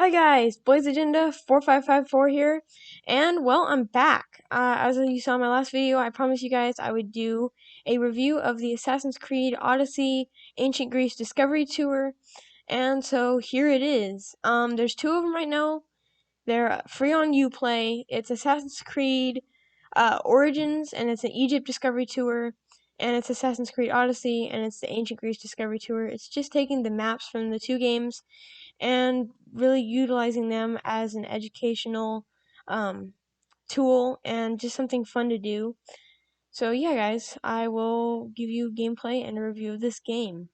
Hi guys, Blaze Agenda 4554 here, and well, I'm back. As you saw in my last video, I promised you guys I would do a review of the Assassin's Creed Odyssey Ancient Greece Discovery Tour, and so here it is. There's two of them right now. They're free on Uplay. It's Assassin's Creed Origins, and it's an Egypt Discovery Tour, and it's Assassin's Creed Odyssey, and it's the Ancient Greece Discovery Tour. It's just taking the maps from the two games and really utilizing them as an educational um, tool and just something fun to do. So yeah, guys, I will give you gameplay and a review of this game.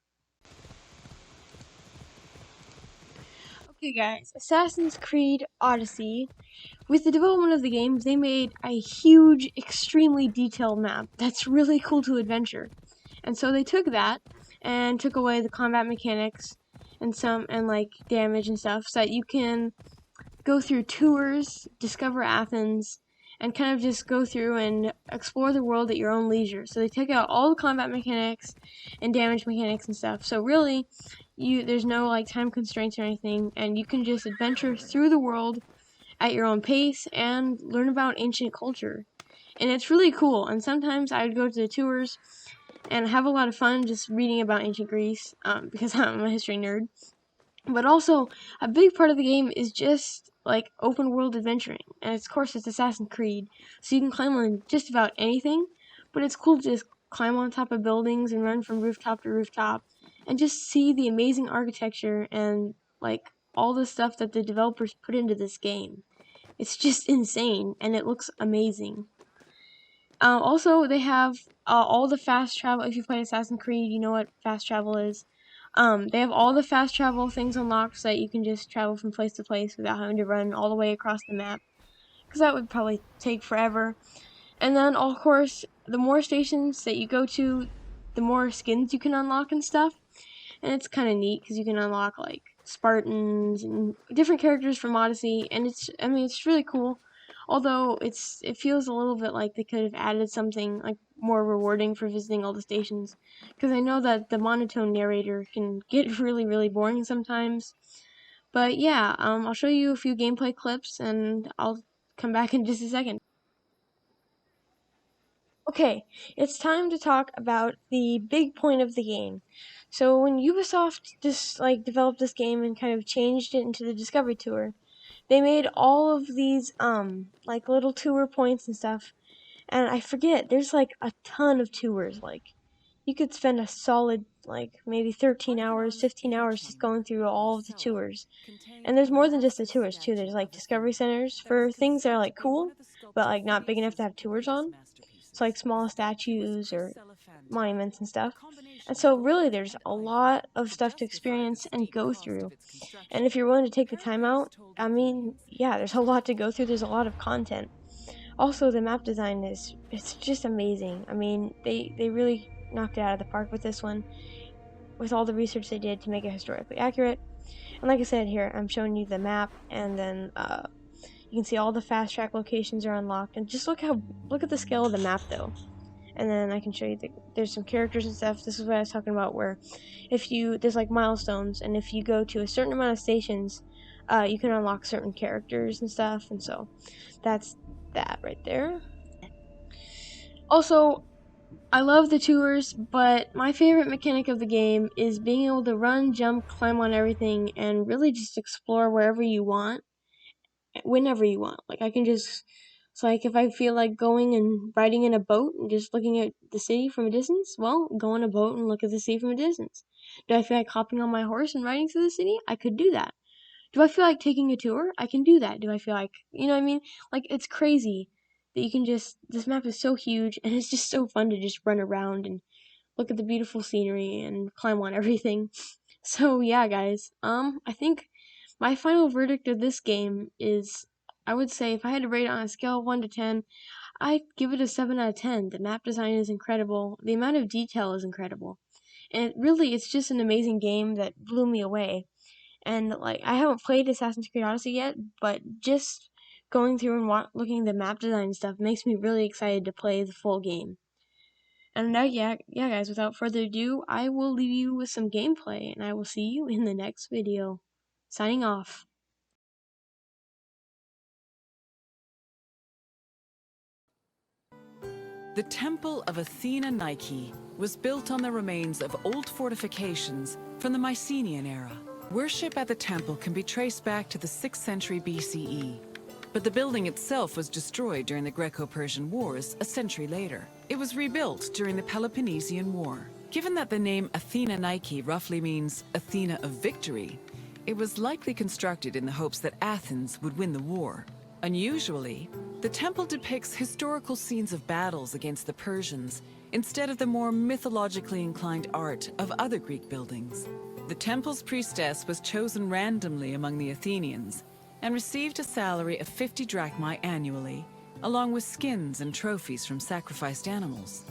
Okay, guys, Assassin's Creed Odyssey. With the development of the game, they made a huge, extremely detailed map that's really cool to adventure. And so they took that and took away the combat mechanics and like damage and stuff so that you can go through tours, discover Athens, and kind of just go through and explore the world at your own leisure. So they take out all the combat mechanics and damage mechanics and stuff. So really, there's no like time constraints or anything, and you can just adventure through the world at your own pace and learn about ancient culture. And it's really cool. And sometimes I would go to the tours and have a lot of fun just reading about ancient Greece because I'm a history nerd. But also, a big part of the game is just like open world adventuring. And of course, it's Assassin's Creed, so you can climb on just about anything. But it's cool to just climb on top of buildings and run from rooftop to rooftop and just see the amazing architecture and like all the stuff that the developers put into this game. It's just insane and it looks amazing. Also, they have all the fast travel. If you play Assassin's Creed, you know what fast travel is. They have all the fast travel things unlocked so that you can just travel from place to place without having to run all the way across the map, because that would probably take forever. And then, of course, the more stations that you go to, the more skins you can unlock and stuff. And it's kind of neat because you can unlock like Spartans and different characters from Odyssey, and it's really cool. Although it feels a little bit like they could have added something like more rewarding for visiting all the stations, because I know that the monotone narrator can get really boring sometimes. But yeah, I'll show you a few gameplay clips, and I'll come back in just a second. Okay, it's time to talk about the big point of the game. So when Ubisoft just like developed this game and kind of changed it into the Discovery Tour, they made all of these like little tour points and stuff. And I forget, there's like a ton of tours. Like you could spend a solid like maybe 13 hours, 15 hours just going through all of the tours. And there's more than just the tours too. There's like discovery centers for things that are like cool, but like not big enough to have tours on. So like small statues or monuments and stuff. And so really there's a lot of stuff to experience and go through. And if you're willing to take the time out, yeah, there's a lot to go through. There's a lot of content. Also, the map design it's just amazing. They really knocked it out of the park with this one, with all the research they did to make it historically accurate. And like I said here, I'm showing you the map, and then you can see all the fast track locations are unlocked. And just look at the scale of the map though. And then I can show you there's some characters and stuff. This is what I was talking about, where there's like milestones, and if you go to a certain amount of stations, you can unlock certain characters and stuff. And so that's that right there. Also, I love the tours, but my favorite mechanic of the game is being able to run, jump, climb on everything, and really just explore wherever you want, whenever you want. Like I can just, it's like if I feel like going and riding in a boat and just looking at the city from a distance, well, go on a boat and look at the city from a distance. Do I feel like hopping on my horse and riding through the city? I could do that. Do I feel like taking a tour? I can do that. Do I feel like, you know what I mean? Like it's crazy that you can just, this map is so huge and it's just so fun to just run around and look at the beautiful scenery and climb on everything. So yeah, guys. I think my final verdict of this game is, I would say if I had to rate it on a scale of 1 to 10, I'd give it a 7 out of 10. The map design is incredible. The amount of detail is incredible. And it's just an amazing game that blew me away. And like I haven't played Assassin's Creed Odyssey yet, but just going through and looking at the map design and stuff makes me really excited to play the full game. And now, yeah, guys, without further ado, I will leave you with some gameplay, and I will see you in the next video. Signing off. The Temple of Athena Nike was built on the remains of old fortifications from the Mycenaean era. Worship at the temple can be traced back to the 6th century BCE, but the building itself was destroyed during the Greco-Persian Wars a century later. It was rebuilt during the Peloponnesian War. Given that the name Athena Nike roughly means Athena of victory, it was likely constructed in the hopes that Athens would win the war. Unusually, the temple depicts historical scenes of battles against the Persians instead of the more mythologically inclined art of other Greek buildings. The temple's priestess was chosen randomly among the Athenians and received a salary of 50 drachmae annually, along with skins and trophies from sacrificed animals.